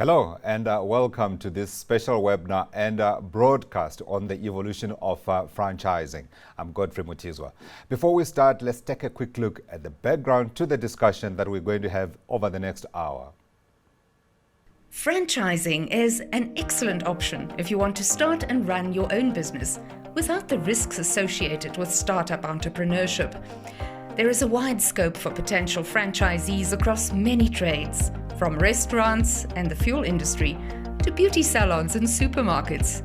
Hello and welcome to this special webinar and broadcast on the evolution of franchising. I'm Godfrey Mutizwa. Before we start, let's take a quick look at the background to the discussion that we're going to have over the next hour. Franchising is an excellent option if you want to start and run your own business without the risks associated with startup entrepreneurship. There is a wide scope for potential franchisees across many trades, from restaurants and the fuel industry to beauty salons and supermarkets.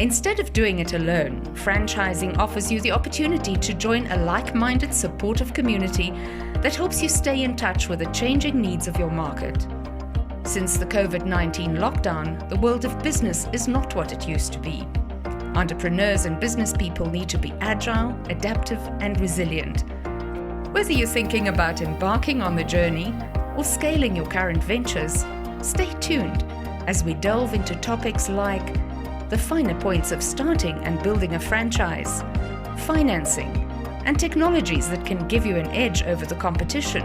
Instead of doing it alone, franchising offers you the opportunity to join a like-minded, supportive community that helps you stay in touch with the changing needs of your market. Since the COVID-19 lockdown, the world of business is not what it used to be. Entrepreneurs and business people need to be agile, adaptive, and resilient. Whether you're thinking about embarking on the journey or scaling your current ventures, stay tuned as we delve into topics like the finer points of starting and building a franchise, financing, and technologies that can give you an edge over the competition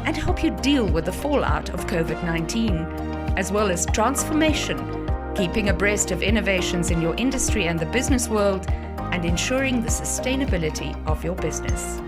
and help you deal with the fallout of COVID-19, as well as transformation, keeping abreast of innovations in your industry and the business world, and ensuring the sustainability of your business.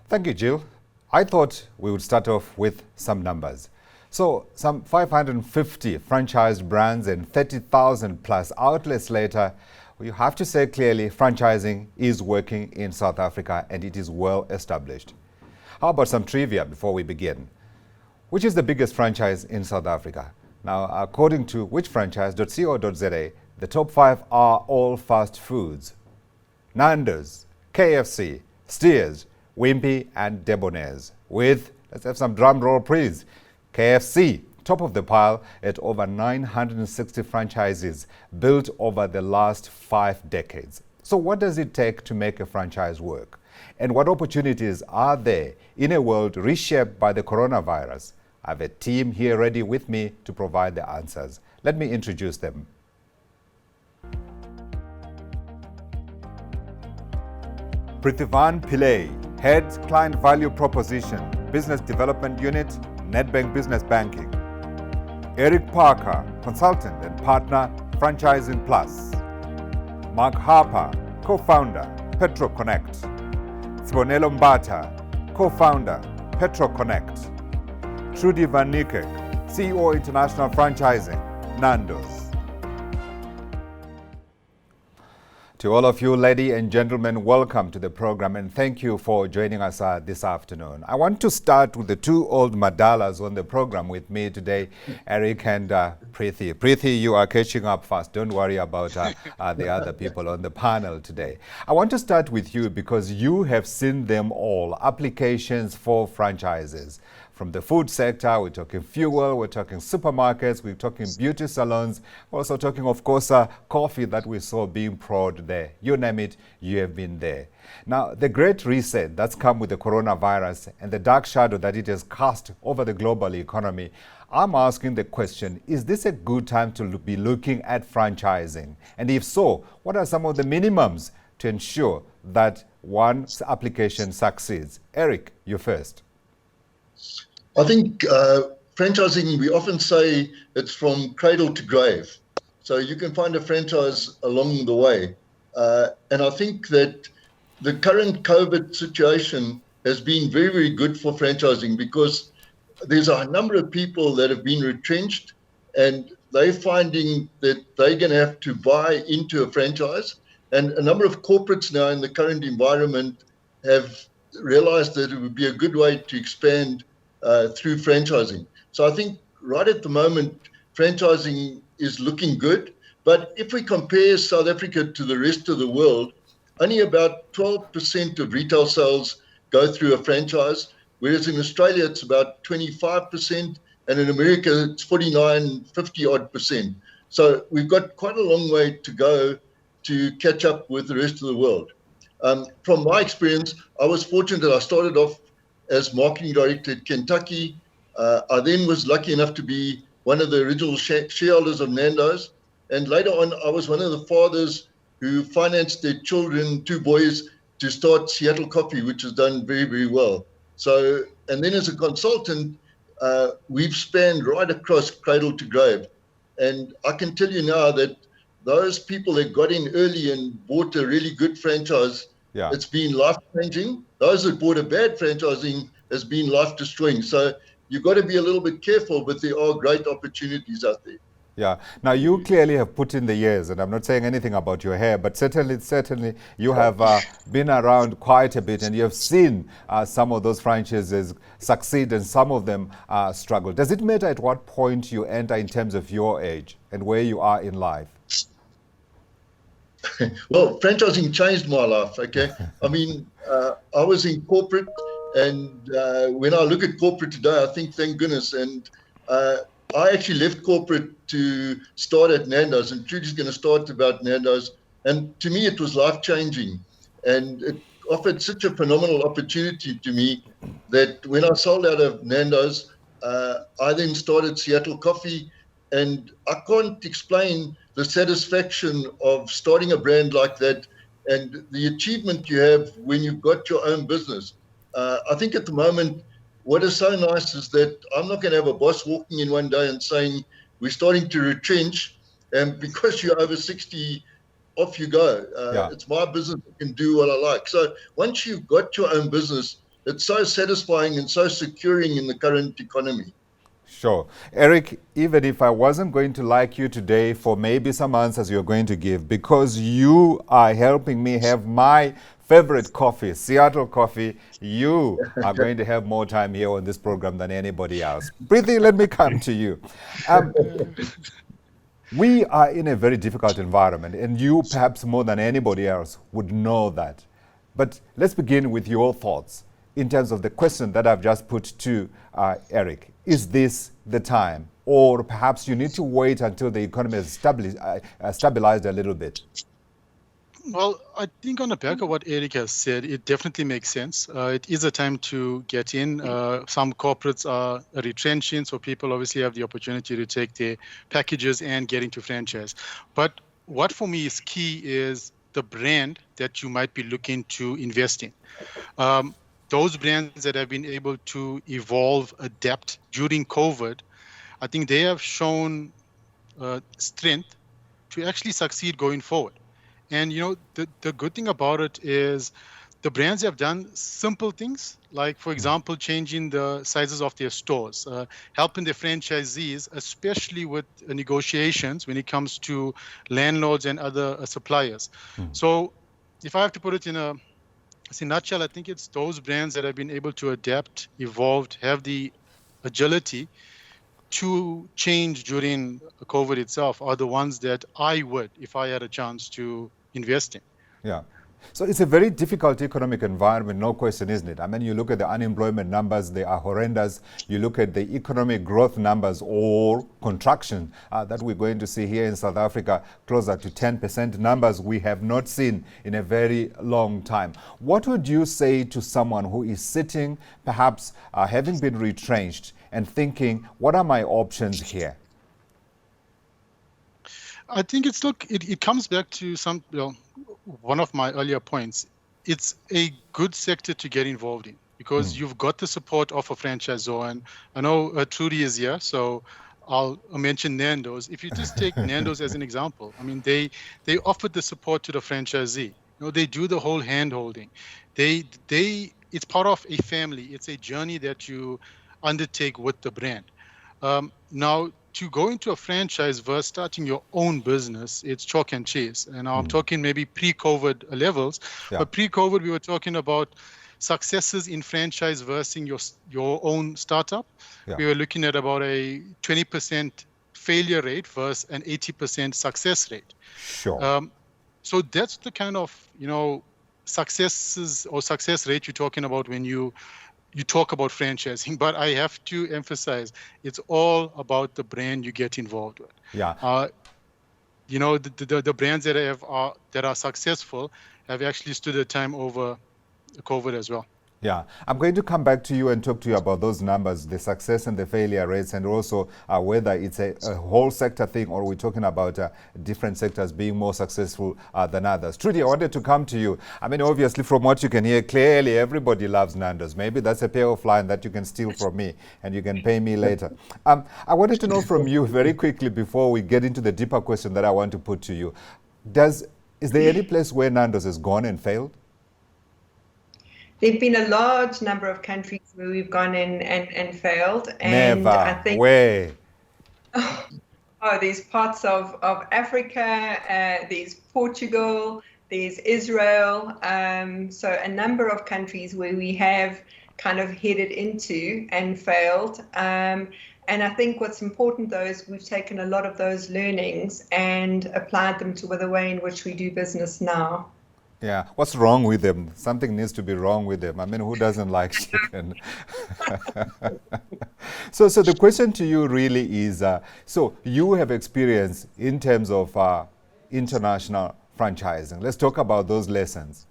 Thank you, Jill. I thought we would start off with some numbers. So, some 550 franchised brands and 30,000 plus outlets later, you have to say clearly franchising is working in South Africa and it is well established. How about some trivia before we begin? Which is the biggest franchise in South Africa? Now, according to whichfranchise.co.za, the top 5 are all fast foods: Nandos, KFC, Steers, Wimpy and Debonairs, with, let's have some drum roll please, KFC, top of the pile at over 960 franchises built over the last 5 decades. So what does it take to make a franchise work? And what opportunities are there in a world reshaped by the coronavirus? I have a team here ready with me to provide the answers. Let me introduce them. Prithivan Pillay, Head Client Value Proposition, Business Development Unit, Nedbank Business Banking. Eric Parker, Consultant and Partner, Franchising Plus. Mark Harper, Co-Founder, Petro Connect. Sibonelo Mbata, Co-Founder, Petro Connect. Trudy Van Niekerk, CEO International Franchising, Nandos. To all of you, ladies and gentlemen, welcome to the program and thank you for joining us this afternoon. I want to start with the two old Madalas on the program with me today, Eric and Prithi. Prithi, you are catching up fast. Don't worry about the other people on the panel today. I want to start with you because you have seen them all, applications for franchises. From the food sector, we're talking fuel, we're talking supermarkets, we're talking beauty salons, we're also talking, of course, coffee that we saw being poured there. You name it, you have been there. Now, the great reset that's come with the coronavirus and the dark shadow that it has cast over the global economy, I'm asking the question, is this a good time to be looking at franchising? And if so, what are some of the minimums to ensure that one application succeeds? Eric, you first. I think franchising, we often say it's from cradle to grave. So you can find a franchise along the way. And I think that the current COVID situation has been very, very good for franchising because there's a number of people that have been retrenched and they're finding that they're going to have to buy into a franchise. And a number of corporates now in the current environment have realized that it would be a good way to expand through franchising. So I think right at the moment, franchising is looking good. But if we compare South Africa to the rest of the world, only about 12% of retail sales go through a franchise, whereas in Australia it's about 25%, and in America it's 49, 50 odd percent. So we've got quite a long way to go to catch up with the rest of the world. From my experience, I was fortunate that I started off as marketing director at Kentucky. I then was lucky enough to be one of the original shareholders of Nandos. And later on, I was one of the fathers who financed their children, 2 boys, to start Seattle Coffee, which has done very, very well. So, and then as a consultant, we've spanned right across cradle to grave. And I can tell you now that those people that got in early and bought a really good franchise, it's been life-changing. Those that bought a bad franchising has been life-destroying. So you've got to be a little bit careful, but there are great opportunities out there. Yeah. Now, you clearly have put in the years, and I'm not saying anything about your hair, but certainly you have been around quite a bit, and you have seen some of those franchises succeed and some of them struggle. Does it matter at what point you enter in terms of your age and where you are in life? Well, franchising changed my life, okay? I mean, I was in corporate, and when I look at corporate today, I think, thank goodness. And I actually left corporate to start at Nandos, and Trudy's going to start about Nandos. And to me, it was life-changing. And it offered such a phenomenal opportunity to me that when I sold out of Nandos, I then started Seattle Coffee. And I can't explain the satisfaction of starting a brand like that and the achievement you have when you've got your own business. I think at the moment, what is so nice is that I'm not going to have a boss walking in one day and saying, we're starting to retrench, and because you're over 60, off you go. It's my business, I can do what I like. So once you've got your own business, it's so satisfying and so securing in the current economy. Sure. Eric, even if I wasn't going to like you today for maybe some answers you're going to give, because you are helping me have my favorite coffee, Seattle coffee, you are going to have more time here on this program than anybody else. Preeti, let me come to you. We are in a very difficult environment, and you perhaps more than anybody else would know that. But let's begin with your thoughts in terms of the question that I've just put to Eric. Is this the time? Or perhaps you need to wait until the economy has stabilized a little bit? Well, I think on the back of what Eric has said, it definitely makes sense. It is a time to get in. Some corporates are retrenching, so people obviously have the opportunity to take their packages and get into franchise. But what for me is key is the brand that you might be looking to invest in. Those brands that have been able to evolve, adapt during COVID, I think they have shown strength to actually succeed going forward. And, you know, the good thing about it is the brands have done simple things, like, for example, changing the sizes of their stores, helping their franchisees, especially with negotiations when it comes to landlords and other suppliers. So if I have to put it in a nutshell, I think it's those brands that have been able to adapt, evolved, have the agility to change during COVID itself are the ones that I would, if I had a chance to invest in. Yeah. So it's a very difficult economic environment, no question, isn't it? I mean, you look at the unemployment numbers, they are horrendous. You look at the economic growth numbers or contraction that we're going to see here in South Africa, closer to 10%, numbers we have not seen in a very long time. What would you say to someone who is sitting, perhaps having been retrenched and thinking, what are my options here? I think it comes back to one of my earlier points. It's a good sector to get involved in because you've got the support of a franchisor. And I know Trudy is here, so I'll mention Nandos. If you just take Nandos as an example, I mean, they offered the support to the franchisee. You know, they do the whole hand-holding. It's part of a family. It's a journey that you undertake with the brand. Now, to go into a franchise versus starting your own business, it's chalk and cheese. And I'm talking maybe pre-COVID levels, but pre-COVID, we were talking about successes in franchise versus your own startup. We were looking at about a 20% failure rate versus an 80% success rate. Sure. So that's the kind of, successes or success rate you're talking about when you talk about franchising, but I have to emphasize it's all about the brand you get involved with. Yeah. The brands that are successful have actually stood the time over COVID as well. Yeah, I'm going to come back to you and talk to you about those numbers, the success and the failure rates, and also whether it's a whole sector thing or we're talking about different sectors being more successful than others. Trudy, I wanted to come to you. I mean, obviously, from what you can hear, clearly everybody loves Nandos. Maybe that's a payoff line that you can steal from me and you can pay me later. I wanted to know from you very quickly before we get into the deeper question that I want to put to you. Is there any place where Nandos has gone and failed? There've been a large number of countries where we've gone in and failed. And Never. I think, way. there's parts of Africa, there's Portugal, there's Israel. So a number of countries where we have kind of headed into and failed. And I think what's important, though, is we've taken a lot of those learnings and applied them to the way in which we do business now. Yeah, what's wrong with them? Something needs to be wrong with them. I mean, who doesn't like chicken? So the question to you really is, so you have experience in terms of international franchising. Let's talk about those lessons.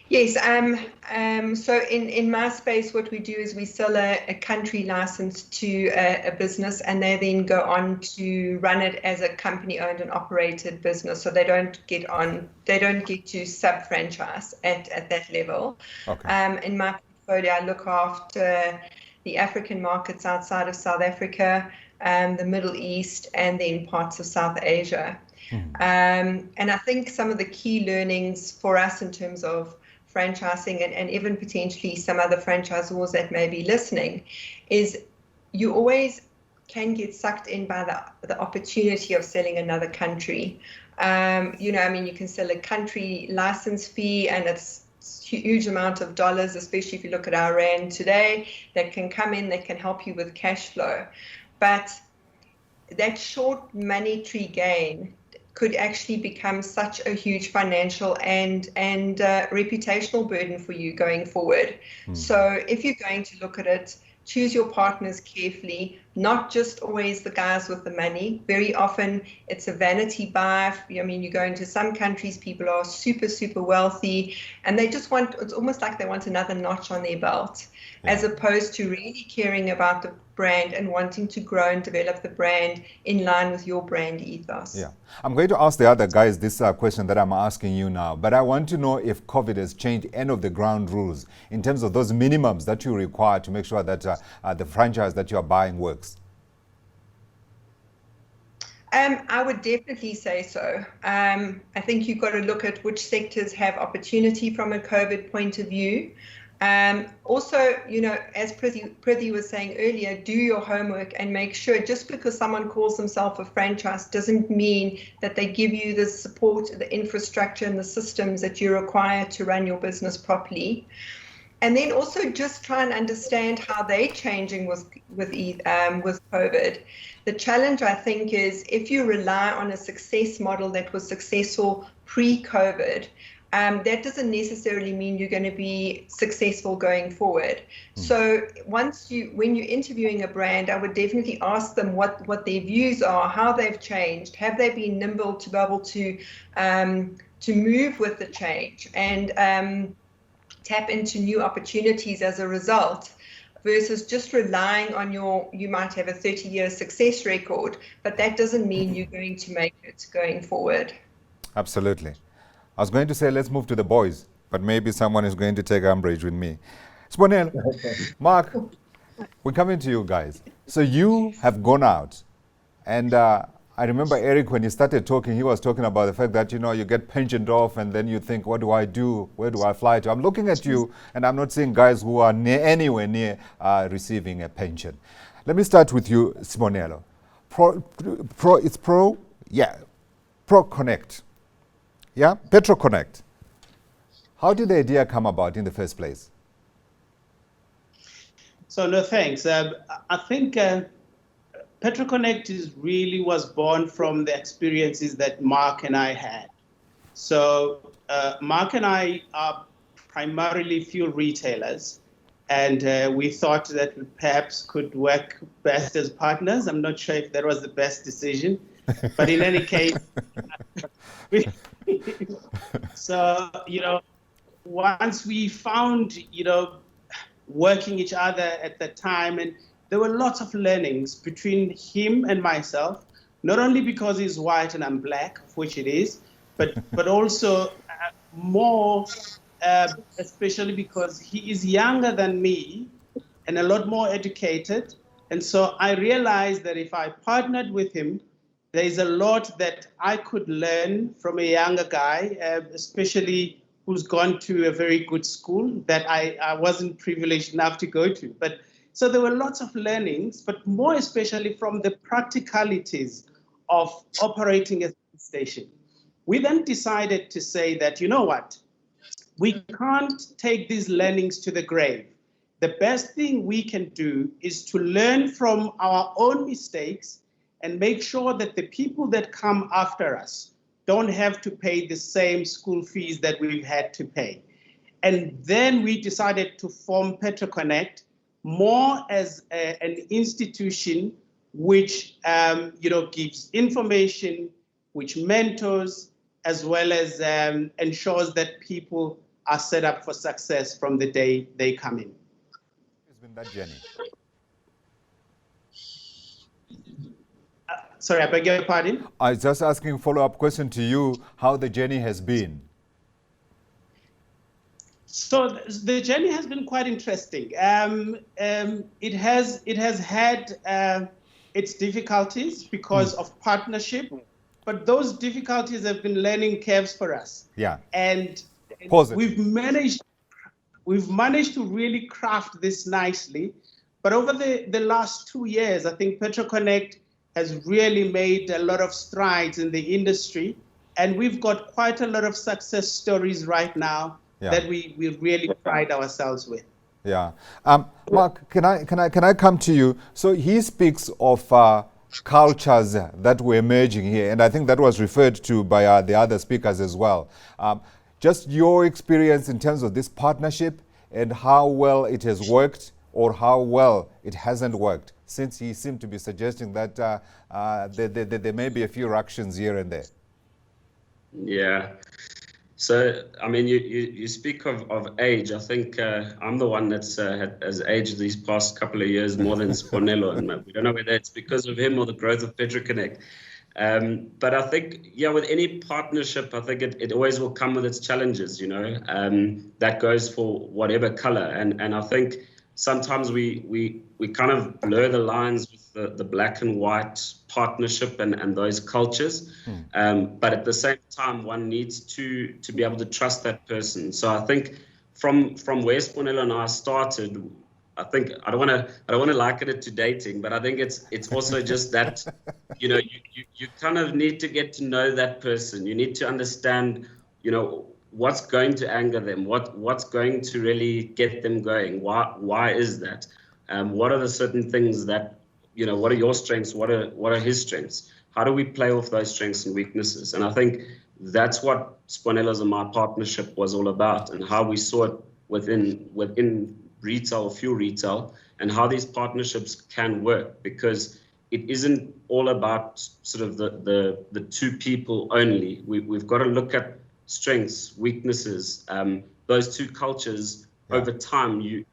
Yes, so in my space, what we do is we sell a country license to a business, and they then go on to run it as a company-owned and operated business. So they don't get to sub-franchise at that level. Okay. In my portfolio, I look after the African markets outside of South Africa, the Middle East, and then parts of South Asia. And I think some of the key learnings for us in terms of franchising and even potentially some other franchisors that may be listening is you always can get sucked in by the opportunity of selling another country. You can sell a country license fee and it's a huge amount of dollars, especially if you look at our rand today, that can come in, that can help you with cash flow. But that short monetary gain could actually become such a huge financial and reputational burden for you going forward. So if you're going to look at it, choose your partners carefully, not just always the guys with the money. Very often it's a vanity buy. I mean, you go into some countries, people are super, super wealthy, and they just it's almost like they want another notch on their belt, as opposed to really caring about the brand and wanting to grow and develop the brand in line with your brand ethos. Yeah, I'm going to ask the other guys this question that I'm asking you now, but I want to know if COVID has changed any of the ground rules in terms of those minimums that you require to make sure that the franchise that you are buying works. I would definitely say so. I think you've got to look at which sectors have opportunity from a COVID point of view. Also, as Prithvi was saying earlier, do your homework and make sure just because someone calls themselves a franchise doesn't mean that they give you the support, the infrastructure and the systems that you require to run your business properly. And then also just try and understand how they're changing with COVID. The challenge, I think, is if you rely on a success model that was successful pre-COVID, that doesn't necessarily mean you're going to be successful going forward. So when you're interviewing a brand, I would definitely ask them what their views are, how they've changed, have they been nimble to be able to move with the change and tap into new opportunities as a result, versus just relying on you might have a 30-year success record, but that doesn't mean you're going to make it going forward. Absolutely. I was going to say, let's move to the boys, but maybe someone is going to take umbrage with me. Sponel, Mark, we're coming to you guys. So you have gone out, and I remember Eric, when he started talking, he was talking about the fact that, you get pensioned off and then you think, what do I do? Where do I fly to? I'm looking at you, and I'm not seeing guys who are anywhere near receiving a pension. Let me start with you, Sponello. Pro Connect. Yeah, Petro Connect. How did the idea come about in the first place? So no, thanks. I think Petro Connect really was born from the experiences that Mark and I had. So Mark and I are primarily fuel retailers, and we thought that we perhaps could work best as partners. I'm not sure if that was the best decision, but in any case, so once we found, working each other at the time, and there were lots of learnings between him and myself, not only because he's white and I'm black, which it is, but also more, especially because he is younger than me and a lot more educated. And so I realized that if I partnered with him, there is a lot that I could learn from a younger guy, especially who's gone to a very good school that I wasn't privileged enough to go to. But so there were lots of learnings, but more especially from the practicalities of operating a station. We then decided to say that, you know what, we can't take these learnings to the grave. The best thing we can do is to learn from our own mistakes and make sure that the people that come after us don't have to pay the same school fees that we've had to pay. And then we decided to form PetroConnect more as an institution which gives information, which mentors, as well as ensures that people are set up for success from the day they come in. It's been that journey. Sorry, I beg your pardon? I was just asking a follow-up question to you, how the journey has been. So the journey has been quite interesting. It has had its difficulties because of partnership, but those difficulties have been learning curves for us. Yeah. And Positive. we've managed to really craft this nicely. But over the last 2 years, I think PetroConnect has really made a lot of strides in the industry, and we've got quite a lot of success stories right now that we really pride ourselves with. Yeah. Mark, can I come to you? So he speaks of cultures that were emerging here, and I think that was referred to by the other speakers as well. Just your experience in terms of this partnership and how well it has worked or how well it hasn't worked, since he seemed to be suggesting that there may be a few ructions here and there. Yeah. So, I mean, you speak of age. I think I'm the one that's has aged these past couple of years more than Sponello, and we don't know whether it's because of him or the growth of PetroConnect. But I think, with any partnership, I think it always will come with its challenges, that goes for whatever color. And I think sometimes we kind of blur the lines with the black and white partnership and those cultures. But at the same time, one needs to be able to trust that person. So I think from where Sponello and I started, I think I don't want to liken it to dating, but I think it's also just that, you kind of need to get to know that person. You need to understand, what's going to anger them, what's going to really get them going. Why is that? What are the certain things that, what are your strengths? What are his strengths? How do we play off those strengths and weaknesses? And I think that's what Sponello's and my partnership was all about, and how we saw it within retail, fuel retail, and how these partnerships can work, because it isn't all about sort of the two people only. We've got to look at strengths, weaknesses, those two cultures. Over time, you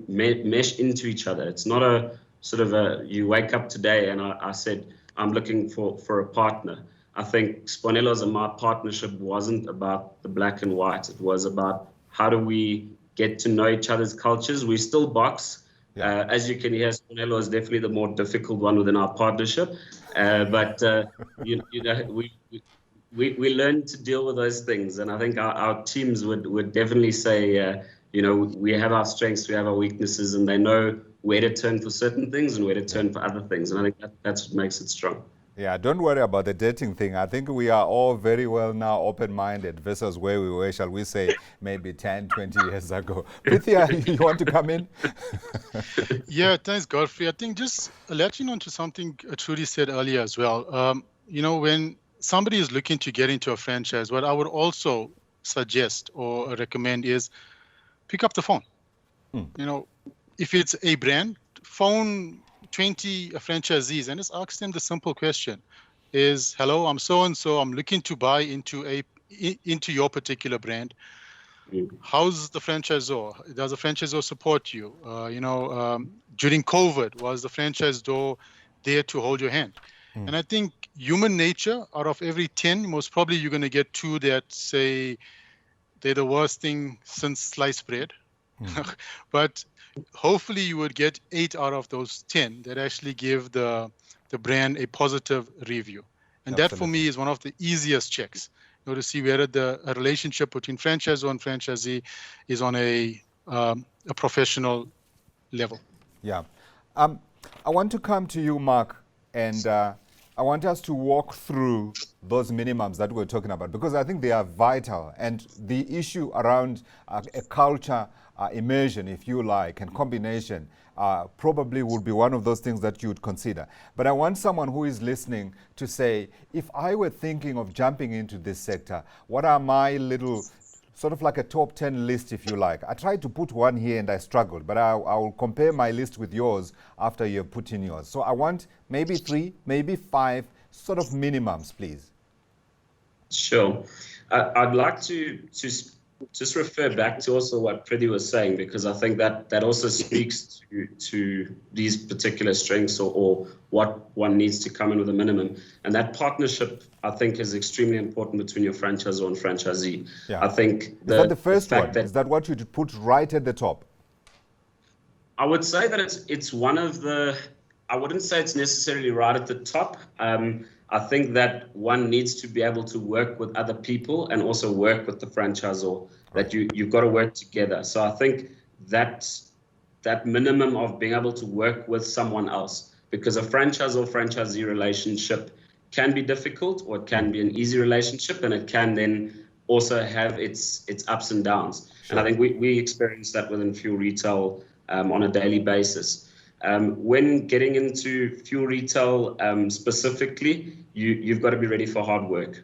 mesh into each other. It's not a sort of you wake up today and I said, I'm looking for a partner. I think Sponello's and my partnership wasn't about the black and white. It was about how do we get to know each other's cultures. We still box. As you can hear, Sponello is definitely the more difficult one within our partnership. But we learn to deal with those things. And I think our teams would definitely say, we have our strengths, we have our weaknesses, and they know where to turn for certain things and where to turn for other things. And I think that's what makes it strong. Yeah, don't worry about the dating thing. I think we are all very well now open-minded versus where we were, shall we say, maybe 10, 20 years ago. Prithia, you want to come in? Yeah, thanks, Godfrey. I think just latching on to something Trudy said earlier as well. When somebody is looking to get into a franchise, what I would also suggest or recommend is pick up the phone. If it's a brand, phone 20 franchisees and just ask them the simple question is, hello, I'm so-and-so, I'm looking to buy into your particular brand. How's the franchisor? Does the franchisor support you? During COVID, was the franchisor there to hold your hand? And I think human nature, out of every 10, most probably you're going to get 2 that say they're the worst thing since sliced bread. But hopefully you would get 8 out of those 10 that actually give the brand a positive review. And that for me is one of the easiest checks, to see whether the relationship between franchisor and franchisee is on a professional level. Yeah. I want to come to you, Mark, and I want us to walk through those minimums that we're talking about, because I think they are vital. And the issue around a culture immersion, if you like, and combination probably would be one of those things that you would consider. But I want someone who is listening to say, if I were thinking of jumping into this sector, what are my little, sort of like a top 10 list, if you like? I tried to put one here and I struggled, but I will compare my list with yours after you've put in yours. So I want maybe 3, maybe 5 sort of minimums, please. Sure. I'd like to just refer back to also what Priti was saying, because I think that also speaks to these particular strengths or what one needs to come in with a minimum. And that partnership, I think, is extremely important between your franchisor and franchisee. Yeah. I think is that the first one? Is that what you'd put right at the top? I would say that it's one of the, I wouldn't say it's necessarily right at the top. I think that one needs to be able to work with other people and also work with the franchisor, that you've got to work together. So I think that minimum of being able to work with someone else, because a franchisor-franchisee relationship can be difficult, or it can be an easy relationship, and it can then also have its ups and downs. Sure. And I think we experience that within fuel retail on a daily basis. When getting into fuel retail specifically, you've got to be ready for hard work.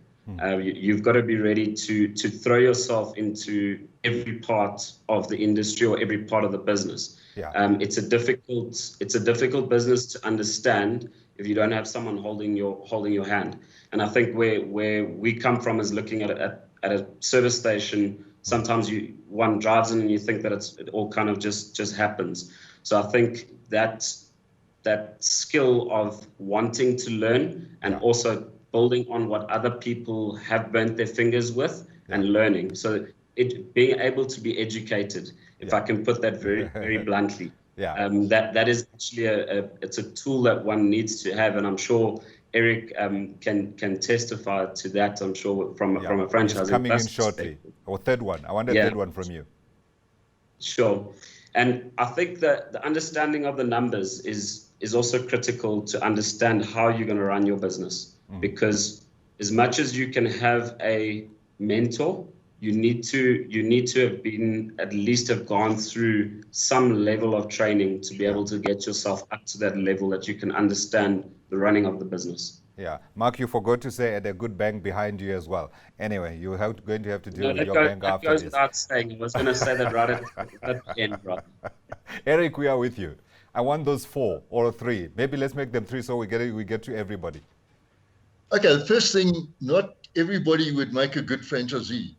You've got to be ready to throw yourself into every part of the industry or every part of the business. Yeah. It's a difficult business to understand if you don't have someone holding your hand. And I think where we come from is looking at a service station. Sometimes one drives in and you think that it all kind of just happens. So I think that skill of wanting to learn and also building on what other people have burnt their fingers with and learning. So being able to be educated, if I can put that very, very bluntly. Yeah. That is actually it's a tool that one needs to have, and I'm sure Eric can testify to that. I'm sure from a franchising. He's coming in shortly. Or third one. I want a third one from you. Sure. And I think that the understanding of the numbers is also critical to understand how you're going to run your business. Because as much as you can have a mentor, you need to have been, at least have gone through some level of training to be able to get yourself up to that level that you can understand the running of the business. Yeah. Mark, you forgot to say, at a good bank behind you as well. Anyway, you're going to have to deal with your bank after this. That goes without saying. I was going to say that right at the end, brother. Eric, we are with you. I want those 4 or 3. Maybe let's make them 3 so we get to everybody. Okay, the first thing, not everybody would make a good franchisee.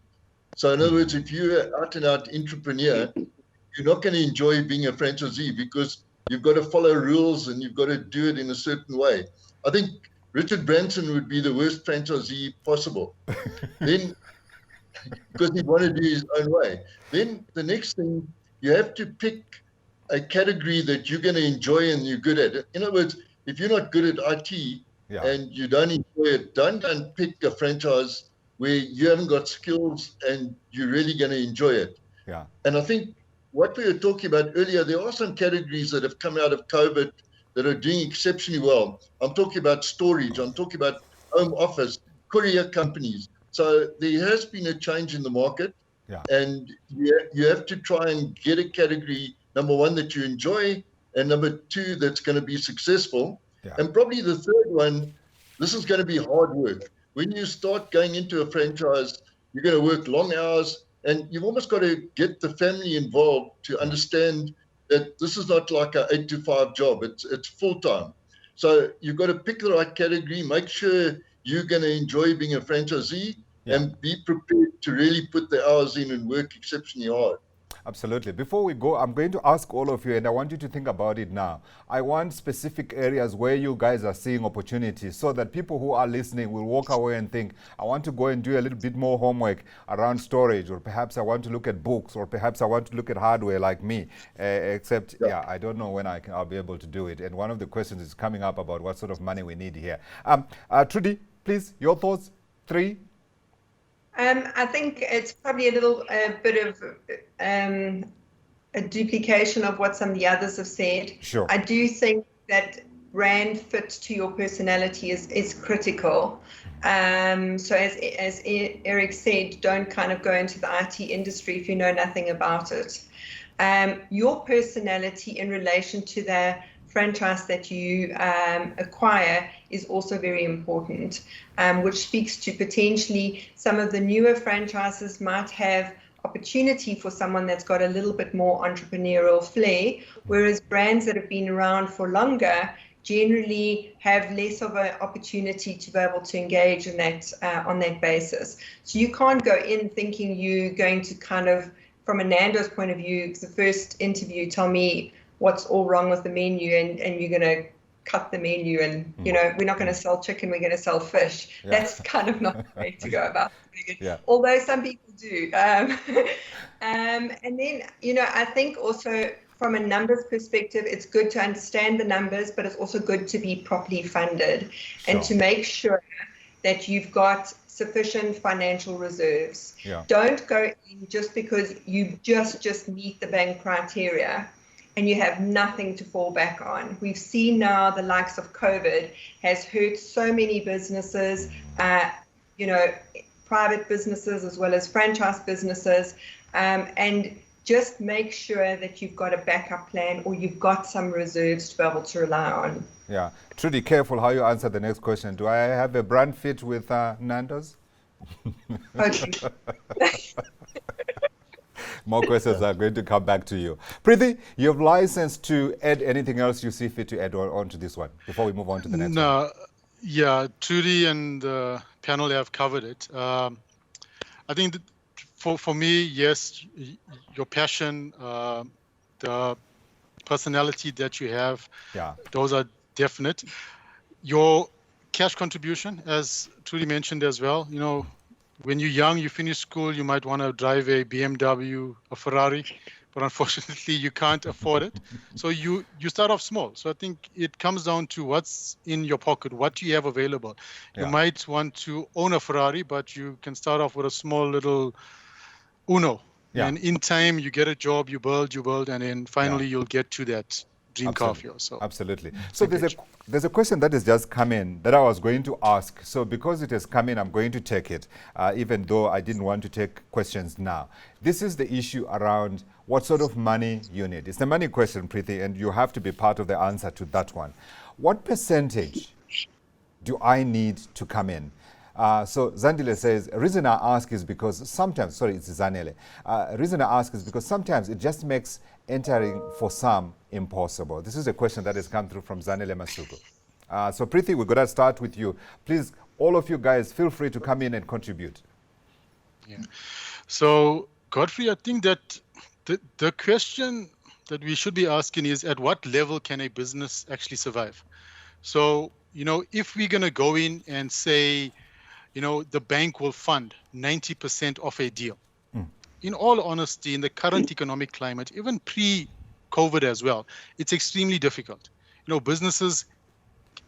So in other words, if you're an out-and-out entrepreneur, you're not going to enjoy being a franchisee because you've got to follow rules and you've got to do it in a certain way. I think Richard Branson would be the worst franchisee possible. Then, because he'd want to do his own way. Then the next thing, you have to pick a category that you're going to enjoy and you're good at. In other words, if you're not good at IT and you don't enjoy it, don't pick a franchise where you haven't got skills and you're really going to enjoy it. Yeah. And I think what we were talking about earlier, there are some categories that have come out of COVID that are doing exceptionally well. I'm talking about storage. I'm talking about home office, courier companies. So there has been a change in the market. Yeah. And you have to try and get a category, number one, that you enjoy, and number two, that's going to be successful. Yeah. And probably the third one, this is going to be hard work. When you start going into a franchise, you're going to work long hours, and you've almost got to get the family involved to understand that this is not like an 8 to 5 job. It's full time. So you've got to pick the right category, make sure you're going to enjoy being a franchisee, and be prepared to really put the hours in and work exceptionally hard. Absolutely. Before we go, I'm going to ask all of you, and I want you to think about it now. I want specific areas where you guys are seeing opportunities so that people who are listening will walk away and think, I want to go and do a little bit more homework around storage, or perhaps I want to look at books, or perhaps I want to look at hardware like me, except, I don't know when I'll be able to do it. And one of the questions is coming up about what sort of money we need here. Trudy, please, your thoughts, 3. I think it's probably a little bit of a duplication of what some of the others have said. Sure. I do think that brand fit to your personality is critical. So as Eric said, don't kind of go into the IT industry if you know nothing about it. Your personality in relation to the franchise that you acquire is also very important, which speaks to potentially some of the newer franchises might have opportunity for someone that's got a little bit more entrepreneurial flair, whereas brands that have been around for longer generally have less of an opportunity to be able to engage in that on that basis. So you can't go in thinking you're going to kind of, from a Nandos point of view, the first interview, tell me what's all wrong with the menu, and you're going to cut the menu, and we're not going to sell chicken, we're going to sell fish. That's kind of not the way to go about it. Although some people do. And then I think also from a numbers perspective, it's good to understand the numbers, but it's also good to be properly funded and to make sure that you've got sufficient financial reserves. Don't go in just because you just meet the bank criteria and you have nothing to fall back on. We've seen now the likes of COVID has hurt so many businesses, private businesses as well as franchise businesses, and just make sure that you've got a backup plan or you've got some reserves to be able to rely on. Yeah, Trudy, careful how you answer the next question. Do I have a brand fit with Nandos? Okay. More questions are going to come back to you. Preeti, you have license to add anything else you see fit to add on to this one before we move on to the next one. Yeah, Trudy and the panel have covered it. I think that for me, yes, your passion, the personality that you have, those are definite. Your cash contribution, as Trudy mentioned as well, when you're young, you finish school, you might want to drive a BMW, a Ferrari, but unfortunately you can't afford it. So you start off small. So I think it comes down to what's in your pocket, what do you have available. You might want to own a Ferrari, but you can start off with a small little Uno. And in time, you get a job, you build, and then finally you'll get to that dream car for you. So absolutely. So there's a question that has just come in that I was going to ask. So because it has come in, I'm going to take it, even though I didn't want to take questions now. This is the issue around what sort of money you need. It's the money question, Preeti, and you have to be part of the answer to that one. What percentage do I need to come in? So Zandile says, the reason I ask is because sometimes, it's Zanele. The reason I ask is because sometimes it just makes entering for some impossible. This is a question that has come through from Zanele Masuku. So Preeti, we're going to start with you. Please, all of you guys, feel free to come in and contribute. Yeah. So Godfrey, I think that the question that we should be asking is, at what level can a business actually survive? So, if we're going to go in and say, the bank will fund 90% of a deal. In all honesty, in the current economic climate, even pre-COVID as well, it's extremely difficult. Businesses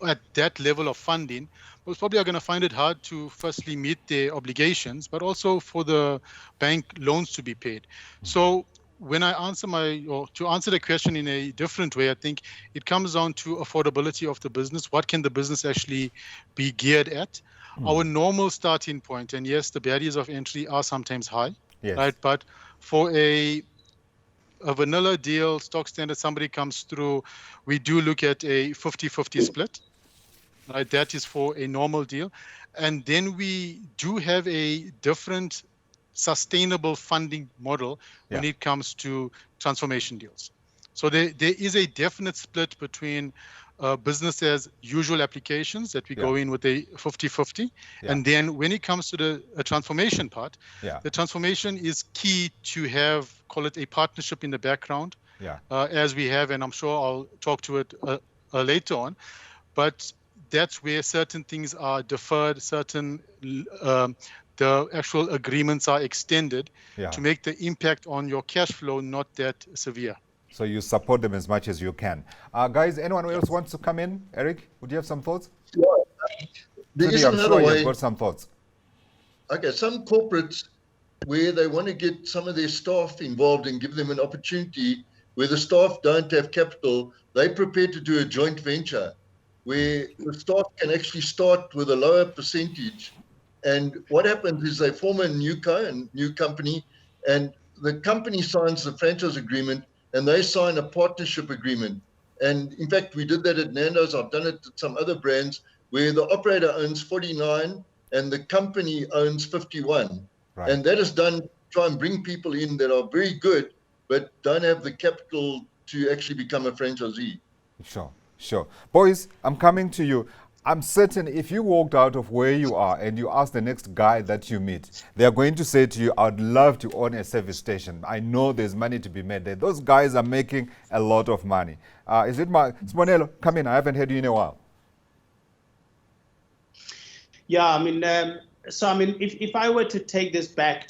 at that level of funding most probably are going to find it hard to firstly meet their obligations, but also for the bank loans to be paid. So when I answer to answer the question in a different way, I think it comes down to affordability of the business. What can the business actually be geared at? Our normal starting point, and yes, the barriers of entry are sometimes high, right? But for a vanilla deal, stock standard, somebody comes through, we do look at a 50-50 split, right? That is for a normal deal. And then we do have a different sustainable funding model when it comes to transformation deals. So there is a definite split between business as usual applications that we go in with a 50-50. And then when it comes to the transformation part, the transformation is key to have, call it a partnership in the background, as we have, and I'm sure I'll talk to it later on. But that's where certain things are deferred, certain the actual agreements are extended to make the impact on your cash flow not that severe. So you support them as much as you can. Guys, anyone else wants to come in? Eric, would you have some thoughts? There is I'm another sure way. you've got some thoughts. Okay, some corporates where they want to get some of their staff involved and give them an opportunity where the staff don't have capital, they're prepared to do a joint venture where the staff can actually start with a lower percentage. And what happens is they form a new company, and the company signs the franchise agreement and they sign a partnership agreement. And in fact, we did that at Nandos. I've done it at some other brands where the operator owns 49 and the company owns 51. Right. And that is done to try and bring people in that are very good, but don't have the capital to actually become a franchisee. Sure. Boys, I'm coming to you. I'm certain if you walked out of where you are and you ask the next guy that you meet, they are going to say to you, I'd love to own a service station. I know there's money to be made there. Those guys are making a lot of money. Is it Sibonelo, come in. I haven't heard you in a while. Yeah, if I were to take this back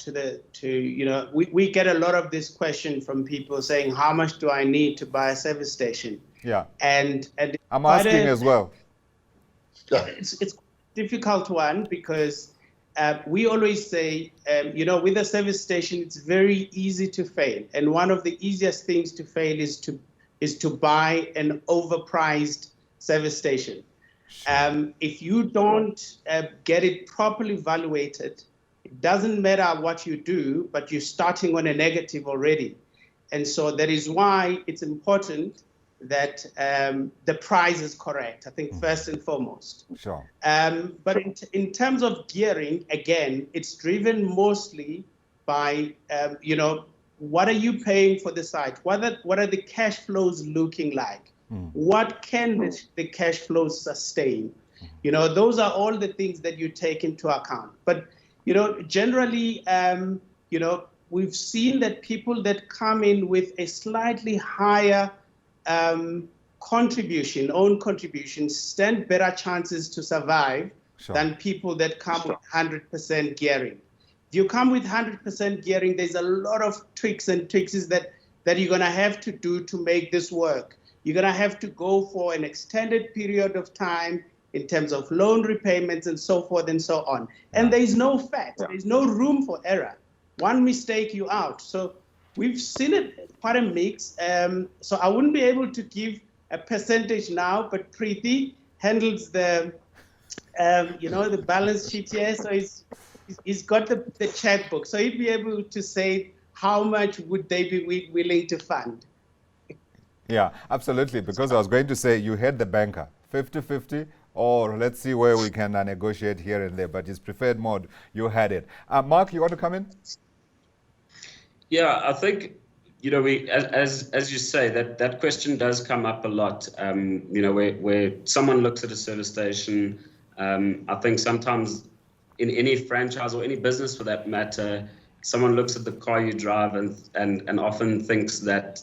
we get a lot of this question from people saying, how much do I need to buy a service station? Yeah. And I'm asking as well. It's a difficult one because we always say, with a service station, it's very easy to fail. And one of the easiest things to fail is to buy an overpriced service station. If you don't get it properly evaluated, it doesn't matter what you do, but you're starting on a negative already. And so that is why it's important that the price is correct, I think, first and foremost. Sure. But in terms of gearing, again, it's driven mostly by, what are you paying for the site? What are the cash flows looking like? What can the cash flows sustain? Those are all the things that you take into account. But, generally, we've seen that people that come in with a slightly higher own contribution, stand better chances to survive than people that come with 100% gearing. If you come with 100% gearing, there's a lot of tricks that you're going to have to do to make this work. You're going to have to go for an extended period of time in terms of loan repayments and so forth and so on. And there's no fat. There's no room for error. One mistake, you're out. So we've seen it quite a mix. So I wouldn't be able to give a percentage now, but Preeti handles the balance sheet here. So he's got the checkbook. So he'd be able to say how much would they be willing to fund. Yeah, absolutely. Because I was going to say you had the banker, 50-50, or let's see where we can negotiate here and there. But his preferred mode, you had it. Mark, you want to come in? Yeah, I think, we as you say, that question does come up a lot. Where someone looks at a service station, I think sometimes in any franchise or any business for that matter, someone looks at the car you drive and often thinks that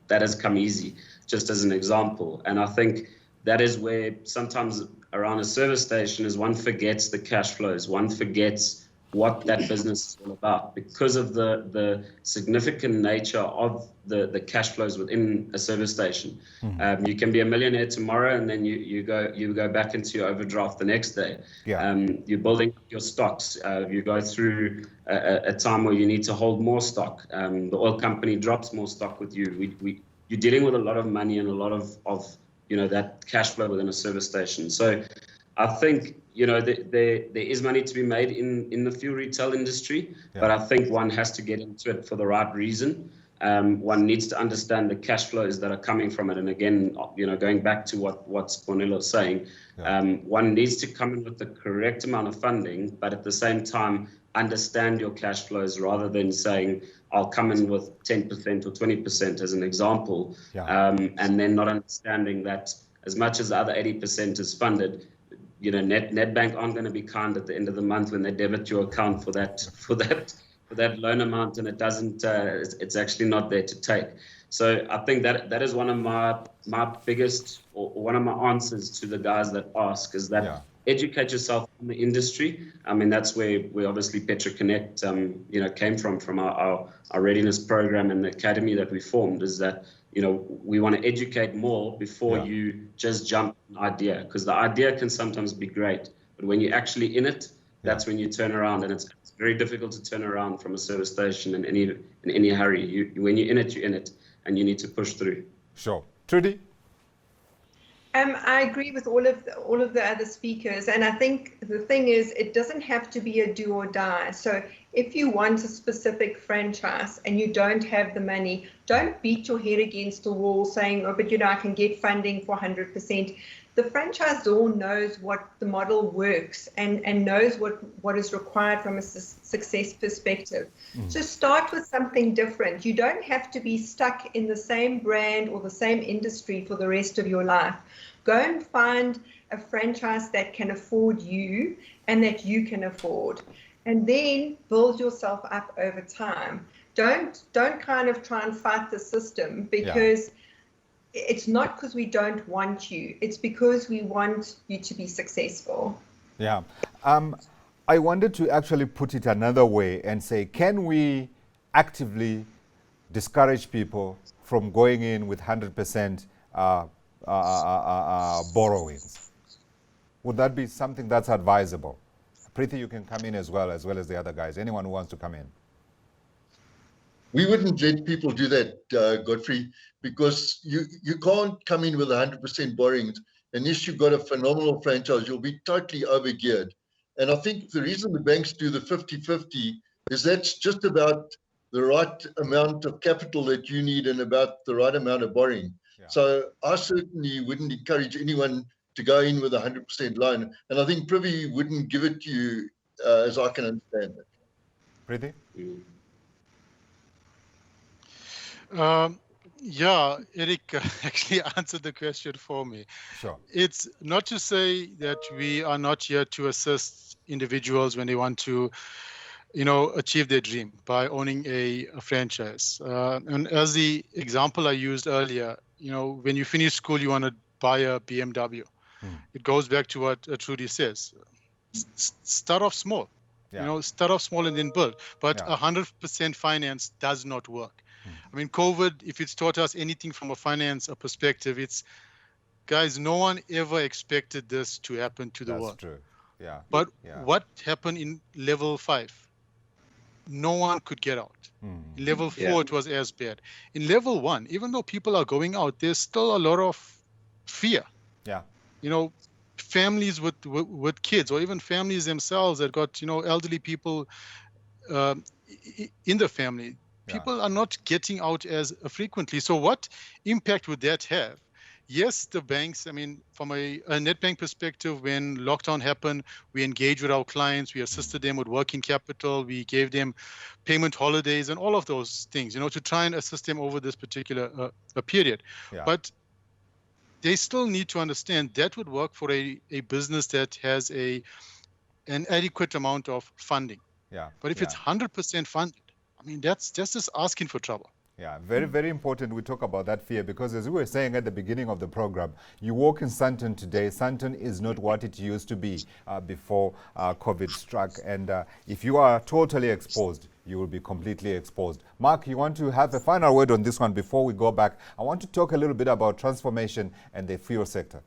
has come easy, just as an example. And I think that is where sometimes around a service station is one forgets the cash flows, one forgets what that business is all about because of the significant nature of the cash flows within a service station. You can be a millionaire tomorrow and then you go back into your overdraft the next day. You're building your stocks. You go through a time where you need to hold more stock. The oil company drops more stock with you. You're dealing with a lot of money and a lot of that cash flow within a service station. So I think there is money to be made in the fuel retail industry, but I think one has to get into it for the right reason. One needs to understand the cash flows that are coming from it. And again, going back to what Sibonelo is saying, one needs to come in with the correct amount of funding, but at the same time, understand your cash flows rather than saying, I'll come in with 10% or 20% as an example, and then not understanding that as much as the other 80% is funded, you know, Nedbank aren't going to be kind at the end of the month when they debit your account for that loan amount, and it doesn't. It's actually not there to take. So I think that is one of my biggest, or one of my answers to the guys that ask, is that educate yourself in the industry. I mean, that's where obviously PetroConnect, you know, came from our readiness program and the academy that we formed, is that, you know, we want to educate more before you just jump an idea, because the idea can sometimes be great, but when you're actually in it, that's when you turn around, and it's very difficult to turn around from a service station in any hurry. When you're in it, and you need to push through. Sure. Trudy? I agree with all of the other speakers, and I think the thing is, it doesn't have to be a do or die. So if you want a specific franchise and you don't have the money, don't beat your head against the wall saying, oh, but you know, I can get funding for 100%. The franchisor knows what the model works and knows what is required from a success perspective. So start with something different. You don't have to be stuck in the same brand or the same industry for the rest of your life. Go and find a franchise that can afford you and that you can afford, and then build yourself up over time. Don't kind of try and fight the system, because it's not because we don't want you. It's because we want you to be successful. Yeah. I wanted to actually put it another way and say, can we actively discourage people from going in with 100% borrowings? Would that be something that's advisable? Preeti, you can come in as well as the other guys. Anyone who wants to come in. We wouldn't let people do that, Godfrey, because you can't come in with 100% borrowings unless you've got a phenomenal franchise. You'll be totally overgeared. And I think the reason the banks do the 50-50 is that's just about the right amount of capital that you need and about the right amount of borrowing. Yeah. So I certainly wouldn't encourage anyone to go in with a 100% loan. And I think Privy wouldn't give it to you, as I can understand it. Preeti? Yeah, Eric actually answered the question for me. Sure. It's not to say that we are not here to assist individuals when they want to, you know, achieve their dream by owning a franchise. And as the example I used earlier, you know, when you finish school, you want to buy a BMW. It goes back to what Trudy says. Start off small. You know, start off small and then build. But 100% finance does not work. I mean, COVID, if it's taught us anything from a finance perspective, it's, guys, no one ever expected this to happen to the world. That's true. Yeah. But what happened in level 5? No one could get out. In level 4, it was as bad. In level 1, even though people are going out, there's still a lot of fear. Yeah. You know, families with kids, or even families themselves that got, you know, elderly people in the family. People are not getting out as frequently. So what impact would that have? Yes, the banks, I mean, from a Nedbank perspective, when lockdown happened, we engaged with our clients, we assisted them with working capital, we gave them payment holidays and all of those things, you know, to try and assist them over this particular period. But they still need to understand that would work for a business that has an adequate amount of funding. But if it's 100% funded, I mean, that's just asking for trouble. Yeah, very, very important we talk about that fear, because as we were saying at the beginning of the program, you walk in Sandton today, Sandton is not what it used to be before COVID struck. And if you are totally exposed, you will be completely exposed. Mark, you want to have a final word on this one before we go back? I want to talk a little bit about transformation and the fuel sector.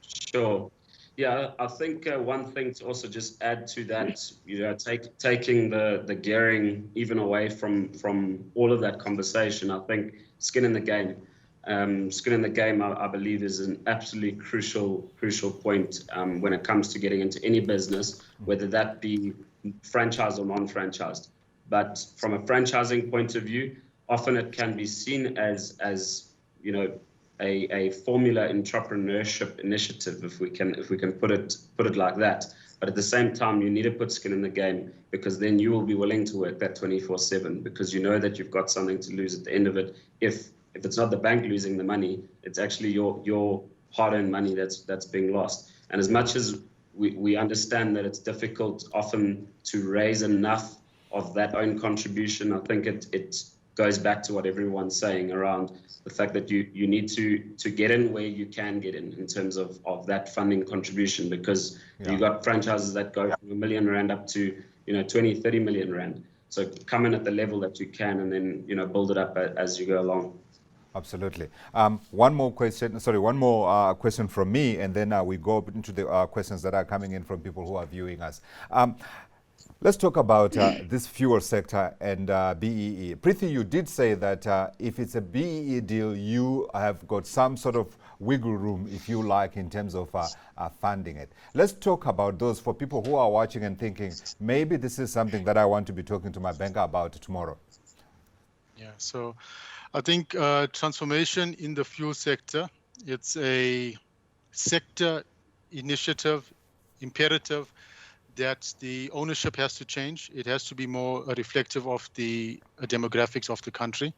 Sure. Yeah, I think one thing to also just add to that, you know, taking the gearing even away from all of that conversation, I think skin in the game. Skin in the game, I believe, is an absolutely crucial point when it comes to getting into any business, whether that be franchised or non-franchised. But from a franchising point of view, often it can be seen as you know, a formula entrepreneurship initiative, if we can put it like that. But at the same time, you need to put skin in the game, because then you will be willing to work that 24/7, because you know that you've got something to lose at the end of it. If it's not the bank losing the money, it's actually your hard-earned money that's being lost. And as much as we understand that it's difficult often to raise enough of that own contribution, I think it goes back to what everyone's saying around the fact that you need to get in where you can get in terms of that funding contribution, because you got franchises that go from R1 million up to 20, 30 million rand. So come in at the level that you can, and then build it up as you go along. Absolutely. One more question from me, and then we go into the questions that are coming in from people who are viewing us. Let's talk about this fuel sector and BEE. Preethi, you did say that if it's a BEE deal, you have got some sort of wiggle room, if you like, in terms of funding it. Let's talk about those for people who are watching and thinking, maybe this is something that I want to be talking to my banker about tomorrow. Yeah, so I think transformation in the fuel sector, it's a sector initiative, imperative, that the ownership has to change. It has to be more reflective of the demographics of the country.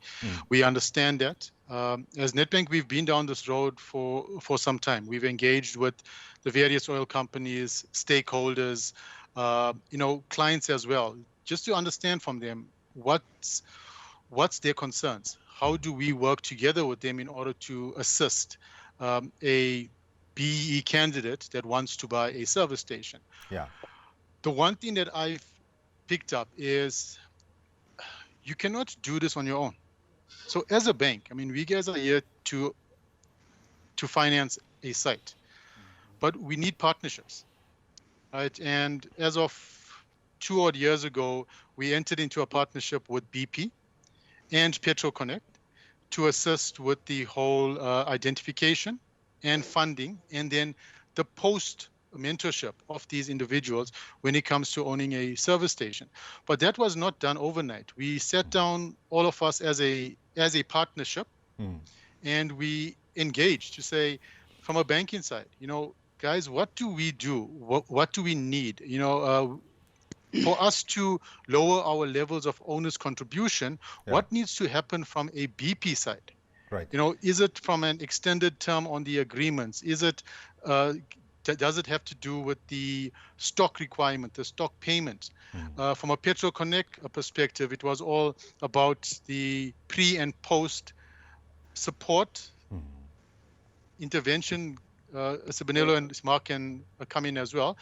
We understand that. As Nedbank, we've been down this road for some time. We've engaged with the various oil companies, stakeholders, clients as well, just to understand from them what's their concerns. How do we work together with them in order to assist a BEE candidate that wants to buy a service station? Yeah. The one thing that I've picked up is you cannot do this on your own. So as a bank, I mean, we guys are here to finance a site, but we need partnerships, right? And as of 2 odd years ago, we entered into a partnership with BP and PetroConnect to assist with the whole identification and funding, and then the post mentorship of these individuals when it comes to owning a service station. But that was not done overnight. We sat down, all of us as a partnership, and we engaged to say, from a banking side, guys, what do we do? What do we need? For us to lower our levels of owner's contribution, what needs to happen from a BP side? Right. Is it from an extended term on the agreements? Is it does it have to do with the stock requirement, the stock payment? From a PetroConnect perspective, it was all about the pre and post support, intervention. Sibonelo and Mark can come in as well,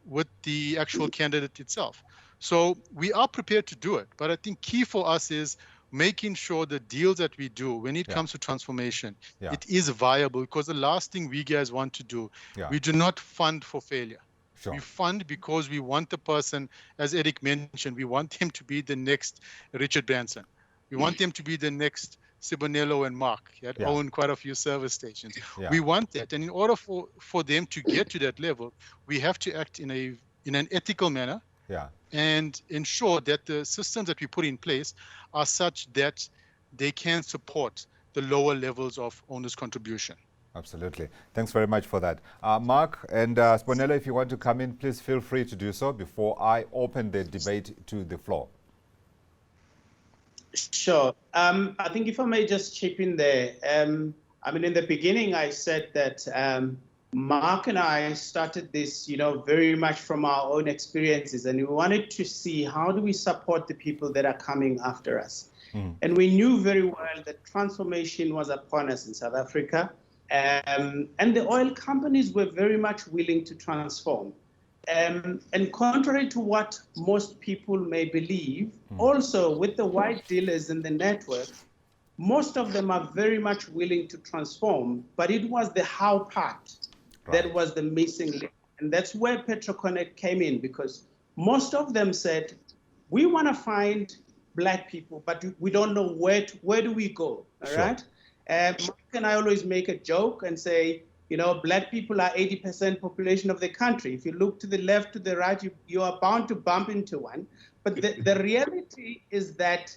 with the actual candidate itself. So we are prepared to do it. But I think key for us is making sure the deals that we do when it comes to transformation, it is viable, because the last thing we guys want to do, we do not fund for failure. Sure. We fund because we want the person, as Eric mentioned, we want them to be the next Richard Branson. We want them to be the next Sibonelo and Mark that own quite a few service stations. We want that. And in order for them to get to that level, we have to act in an ethical manner and ensure that the systems that we put in place are such that they can support the lower levels of owner's contribution. Absolutely. Thanks very much for that. Mark and Sibonelo, if you want to come in, please feel free to do so before I open the debate to the floor. Sure. I think if I may just chip in there. In the beginning, I said that Mark and I started this, very much from our own experiences, and we wanted to see how do we support the people that are coming after us. And we knew very well that transformation was upon us in South Africa, and the oil companies were very much willing to transform. And contrary to what most people may believe, also with the white dealers in the network, most of them are very much willing to transform, but it was the how part that was the missing link. And that's where PetroConnect came in, because most of them said, we want to find Black people, but we don't know where do we go, all right? Mark and I always make a joke and say, Black people are 80% population of the country. If you look to the left, to the right, you are bound to bump into one. But the reality is that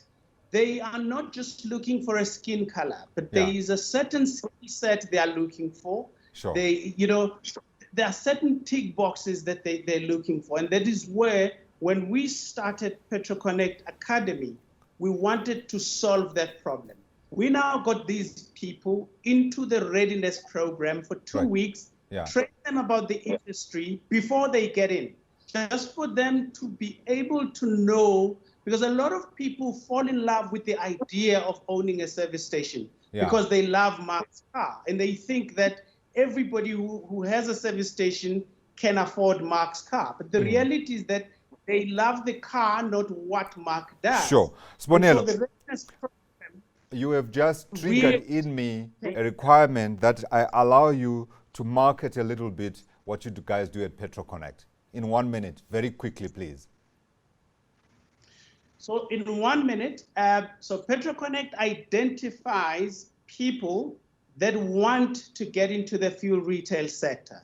they are not just looking for a skin color, but there is a certain skill set they are looking for. Sure. There are certain tick boxes that they're looking for. And that is where, when we started PetroConnect Academy, we wanted to solve that problem. We now got these people into the readiness program for 2 weeks, train them about the industry before they get in, just for them to be able to know, because a lot of people fall in love with the idea of owning a service station because they love Mark's car and they think that everybody who has a service station can afford Mark's car. But the reality is that they love the car, not what Mark does. Sure. Sponelo, so the readiness program, you have just triggered in me a requirement that I allow you to market a little bit what you guys do at PetroConnect. In 1 minute, very quickly, please. So in 1 minute, so PetroConnect identifies people that want to get into the fuel retail sector.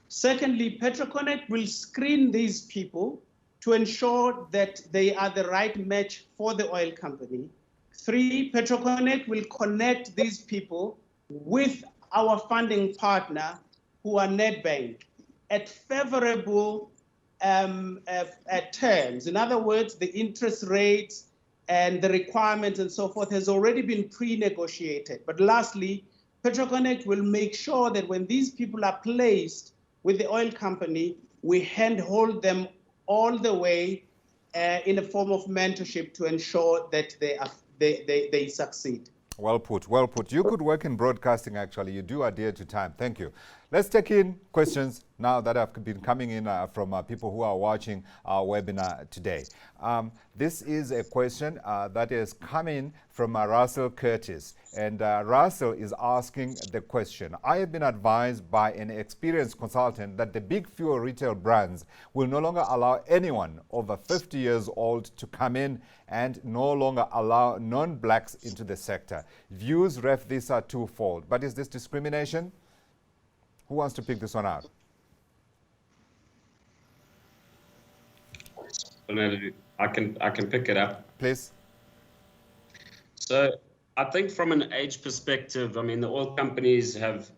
Secondly, PetroConnect will screen these people to ensure that they are the right match for the oil company. 3, PetroConnect will connect these people with our funding partner, who are Nedbank, at favorable terms. In other words, the interest rates and the requirements and so forth has already been pre-negotiated. But lastly, PetroConnect will make sure that when these people are placed with the oil company, we handhold them all the way in a form of mentorship to ensure that they succeed. Well put, well put. You could work in broadcasting, actually. You do adhere to time. Thank you. Let's take in questions now that have been coming in from people who are watching our webinar today. This is a question that is coming from Russell Curtis. And Russell is asking the question: I have been advised by an experienced consultant that the big fuel retail brands will no longer allow anyone over 50 years old to come in and no longer allow non-blacks into the sector. Views ref this are twofold. But is this discrimination? Who wants to pick this one out? I can pick it up. Please. So I think from an age perspective, I mean, the oil companies have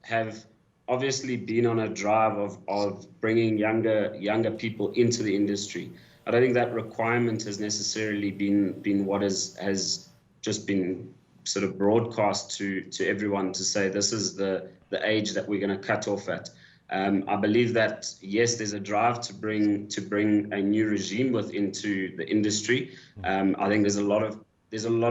obviously been on a drive of bringing younger people into the industry. I don't think that requirement has necessarily been what has just been sort of broadcast to everyone to say this is the age that we're going to cut off at. I believe that yes, there's a drive to bring a new regime into the industry. I think there's a lot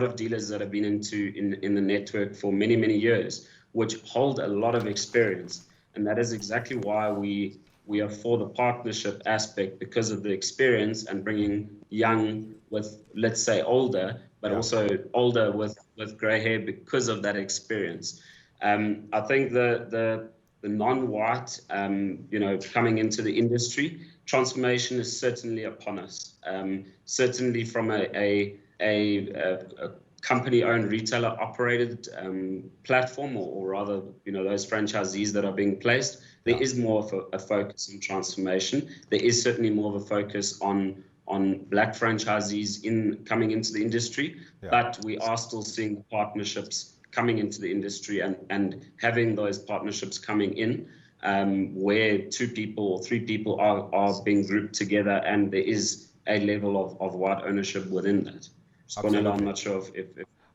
of dealers that have been in the network for many years, which hold a lot of experience, and that is exactly why we are for the partnership aspect, because of the experience and bringing young with, let's say, older, but also older with grey hair because of that experience. I think the non-white, coming into the industry, transformation is certainly upon us. Certainly from a company-owned, retailer-operated platform, or rather, those franchisees that are being placed, there is more of a focus on transformation. There is certainly more of a focus on black franchisees coming into the industry, but we are still seeing partnerships coming into the industry and having those partnerships coming in where 2 people or 3 people are being grouped together, and there is a level of white ownership within that. Sponelo, I'm not sure if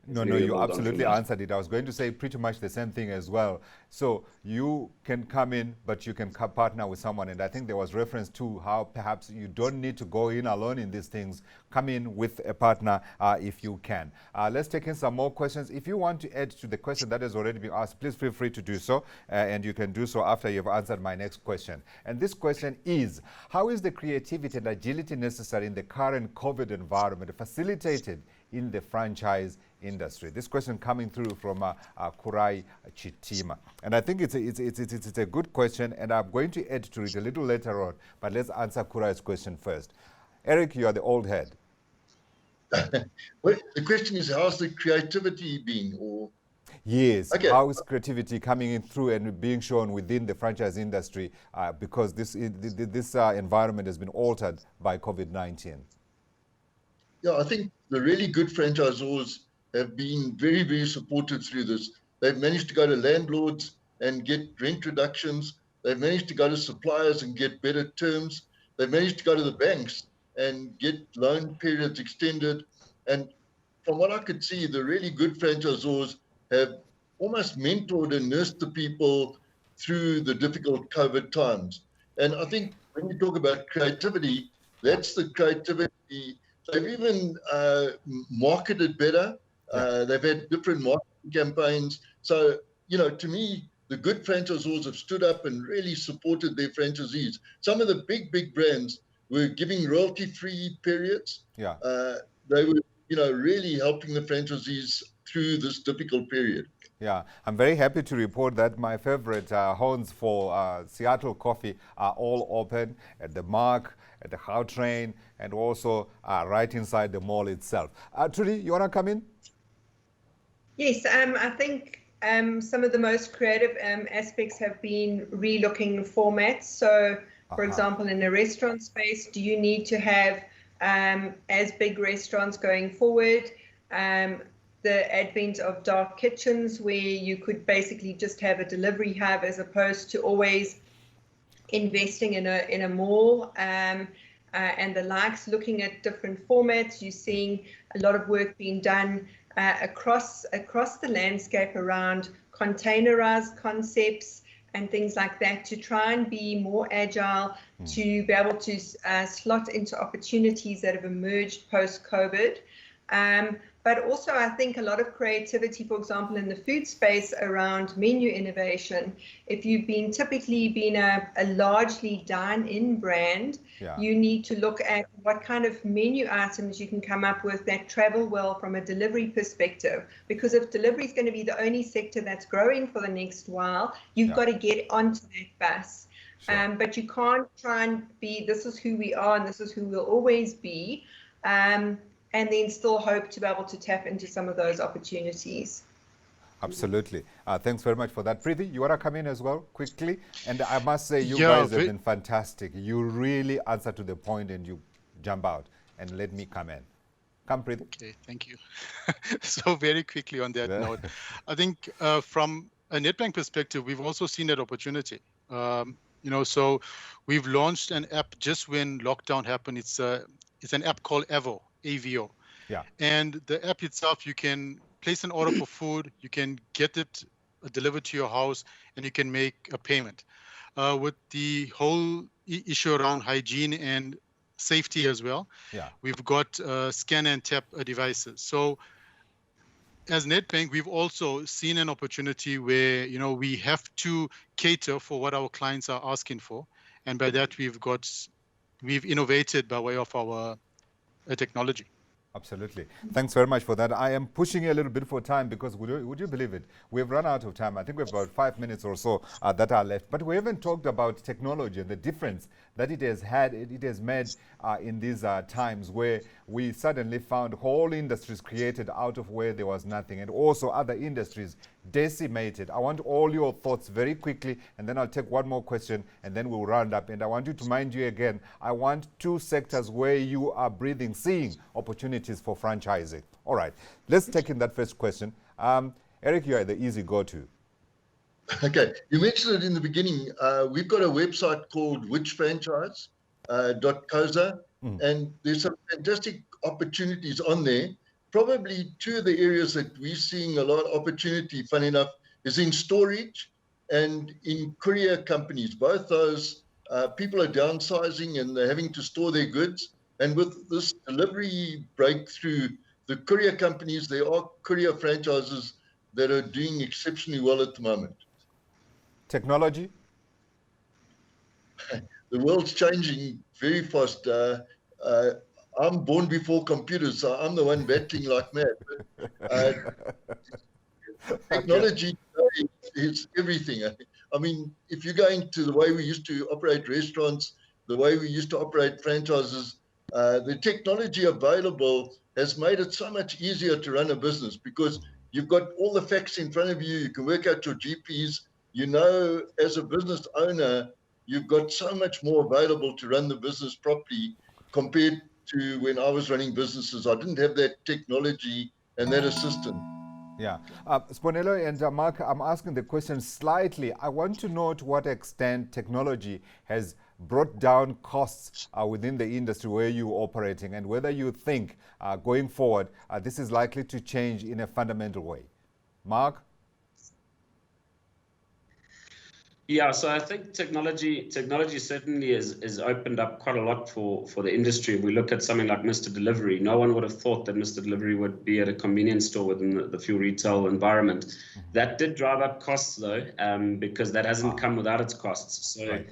No, you absolutely answered it. I was going to say pretty much the same thing as well. So you can come in, but you can partner with someone. And I think there was reference to how perhaps you don't need to go in alone in these things. Come in with a partner if you can. Let's take in some more questions. If you want to add to the question that has already been asked, please feel free to do so. And you can do so after you've answered my next question. And this question is, how is the creativity and agility necessary in the current COVID environment facilitated in the franchise industry? This question coming through from Kurai Chitima. And I think it's a good question, and I'm going to add to it a little later on, but let's answer Kurai's question first. Eric, you are the old head. Well, the question is, how's the creativity being? Yes, okay. How is creativity coming in through and being shown within the franchise industry because this environment has been altered by COVID-19? Yeah, I think the really good franchisors have been very, very supported through this. They've managed to go to landlords and get rent reductions. They've managed to go to suppliers and get better terms. They've managed to go to the banks and get loan periods extended. And from what I could see, the really good franchisors have almost mentored and nursed the people through the difficult COVID times. And I think when you talk about creativity, that's the creativity. They've even marketed better. They've had different marketing campaigns. So, to me, the good franchisors have stood up and really supported their franchisees. Some of the big brands were giving royalty-free periods. They were, really helping the franchisees through this difficult period. Yeah, I'm very happy to report that my favorite homes for Seattle coffee are all open at the Mark, at the Gautrain, and also right inside the mall itself. Trudy, you want to come in? Yes, I think some of the most creative aspects have been relooking formats. So, for example, in a restaurant space, do you need to have as big restaurants going forward? The advent of dark kitchens, where you could basically just have a delivery hub as opposed to always investing in a mall, and the likes. Looking at different formats, you're seeing a lot of work being done across the landscape around containerized concepts and things like that, to try and be more agile, to be able to slot into opportunities that have emerged post-COVID. But also, I think a lot of creativity, for example, in the food space around menu innovation. If you've typically been a largely dine-in brand, you need to look at what kind of menu items you can come up with that travel well from a delivery perspective. Because if delivery is going to be the only sector that's growing for the next while, you've got to get onto that bus. But you can't try and be, this is who we are and this is who we'll always be. And then still hope to be able to tap into some of those opportunities. Absolutely. Thanks very much for that. Preeti, you want to come in as well, quickly? And I must say, you guys have been fantastic. You really answer to the point and you jump out and let me come in. Come, Preeti. Okay, thank you. So very quickly on that note, I think from a Nedbank perspective, we've also seen that opportunity. So we've launched an app just when lockdown happened. It's an app called AVO. And the app itself, you can place an order for food, you can get it delivered to your house, and you can make a payment. With the whole issue around hygiene and safety as well, we've got scan and tap devices. So as Nedbank, we've also seen an opportunity where we have to cater for what our clients are asking for, and by that we've innovated by way of our technology. Absolutely. Thanks very much for that. I am pushing a little bit for time because would you believe it? We've run out of time. I think we have about 5 minutes or so that are left. But we haven't talked about technology and the difference that it has made in these times where we suddenly found whole industries created out of where there was nothing, and also other industries decimated. I want all your thoughts very quickly, and then I'll take one more question and then we'll round up. And I want you to mind you again, I want 2 sectors where you are seeing opportunities for franchising. All right, let's take in that first question. Eric, you are the easy go-to. Okay, you mentioned it in the beginning. We've got a website called whichfranchise.coza, and there's some fantastic opportunities on there. Probably 2 of the areas that we're seeing a lot of opportunity, funny enough, is in storage and in courier companies. Both those people are downsizing and they're having to store their goods. And with this delivery breakthrough, the courier companies, there are courier franchises that are doing exceptionally well at the moment. Technology? The world's changing very fast. I'm born before computers, so I'm the one battling like mad. Technology is everything. I mean, if you're going to the way we used to operate restaurants, the way we used to operate franchises, the technology available has made it so much easier to run a business because you've got all the facts in front of you. You can work out your GPs. As a business owner, you've got so much more available to run the business properly compared to when I was running businesses. I didn't have that technology and that assistance. Yeah. Sponelo and Mark, I'm asking the question slightly. I want to know to what extent technology has brought down costs within the industry where you're operating, and whether you think going forward this is likely to change in a fundamental way. Mark? Yeah, so I think technology certainly has opened up quite a lot for the industry. We look at something like Mr. Delivery. No one would have thought that Mr. Delivery would be at a convenience store within the fuel retail environment. That did drive up costs though, because that hasn't come without its costs. So Right.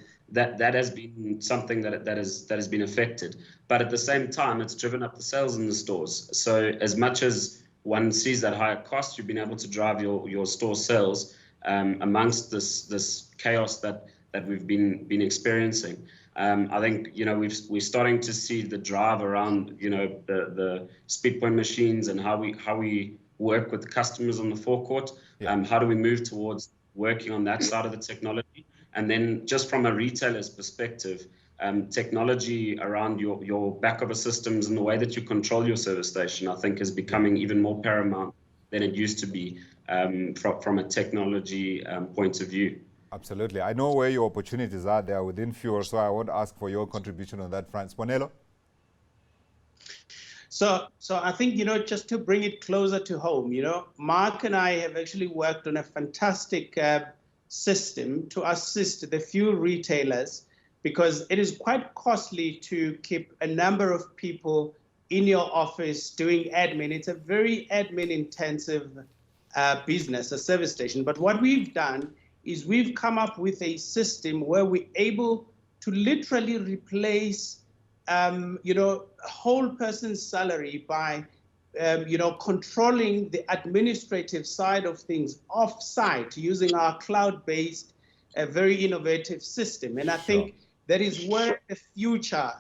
that has been something that has been affected. But at the same time, it's driven up the sales in the stores. So as much as one sees that higher cost, you've been able to drive your store sales amongst this chaos that we've been experiencing. I think we're starting to see the drive around the speed point machines and how we work with customers on the forecourt. Yeah. How do we move towards working on that side of the technology? And then just from a retailer's perspective, technology around your back office systems and the way that you control your service station, I think, is becoming even more paramount than it used to be from a technology point of view. Absolutely. I know where your opportunities are there within fuel, so I won't ask for your contribution on that front. Sponelo? So I think, just to bring it closer to home, Mark and I have actually worked on a fantastic system to assist the fuel retailers, because it is quite costly to keep a number of people in your office doing admin. It's a very admin intensive business, a service station. But what we've done is we've come up with a system where we're able to literally replace a whole person's salary by controlling the administrative side of things off-site using our cloud-based, very innovative system. And I think that is where the future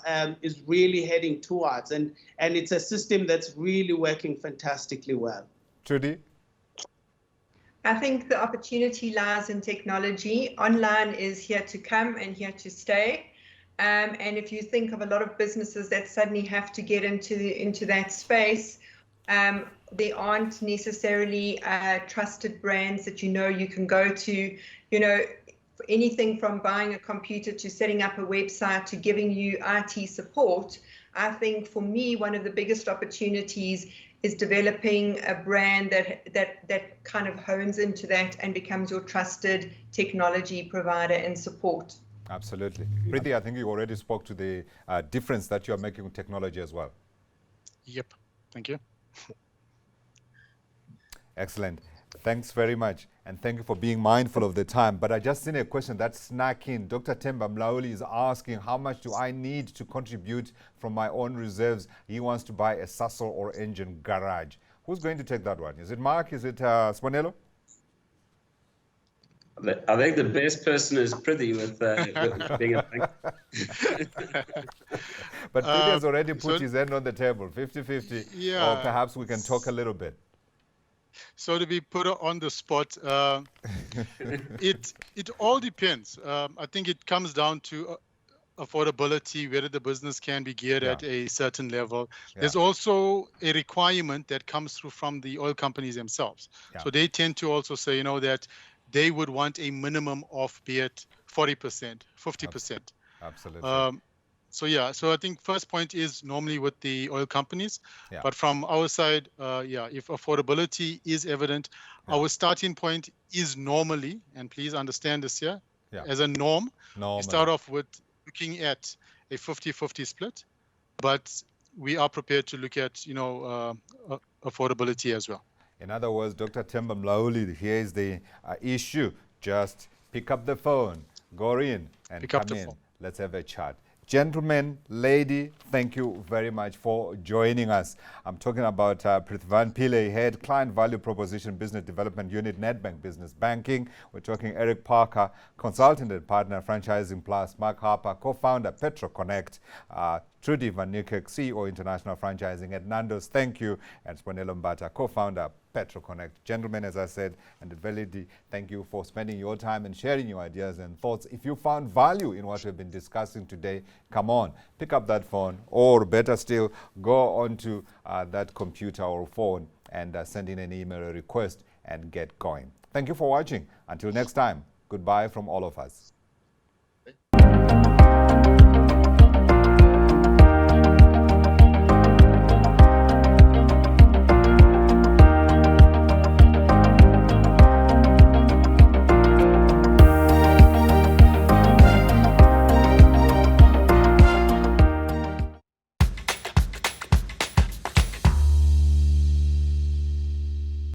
is really heading towards. And it's a system that's really working fantastically well. Trudy? I think the opportunity lies in technology. Online is here to come and here to stay. And if you think of a lot of businesses that suddenly have to get into that space, there aren't necessarily trusted brands that you can go to, anything from buying a computer to setting up a website to giving you IT support. I think for me, one of the biggest opportunities is developing a brand that kind of hones into that and becomes your trusted technology provider and support. Absolutely. Preeti, I think you already spoke to the difference that you're making with technology as well. Yep. Thank you. Excellent. Thanks very much. And thank you for being mindful of the time. But I just seen a question that snuck in. Dr. Themba Mlauli is asking, how much do I need to contribute from my own reserves? He wants to buy a Sasol or engine garage. Who's going to take that one? Is it Mark? Is it Sponelo? I think the best person is Prithvi with being a bank. But Prithvi has already put his hand on the table, 50-50. Yeah. Or perhaps we can talk a little bit. So to be put on the spot, it all depends. I think it comes down to affordability, whether the business can be geared at a certain level. There's also a requirement that comes through from the oil companies themselves. So they tend to also say, that they would want a minimum of, be it 40%, 50%. Absolutely. So I think first point is normally with the oil companies, but from our side, if affordability is evident, our starting point is normally, and please understand this here, as a norm, we start off with looking at a 50-50 split, but we are prepared to look at, affordability as well. In other words, Dr. Themba Mlauli, here is the issue. Just pick up the phone, go in, and come in. Let's have a chat. Gentlemen, lady, thank you very much for joining us. I'm talking about Prithvi Pillay, Head Client Value Proposition Business Development Unit, Nedbank Business Banking. We're talking Eric Parker, Consultant and Partner, Franchising Plus, Mark Harper, Co-Founder, PetroConnect, Trudy Van Niekerk, CEO, International Franchising at Nandos. Thank you. And Sponelo Mbata, Co-Founder, PetroConnect. Gentlemen, as I said, and Velidi, thank you for spending your time and sharing your ideas and thoughts. If you found value in what we've been discussing today, come on, pick up that phone, or better still, go onto that computer or phone and send in an email or request and get going. Thank you for watching. Until next time, goodbye from all of us.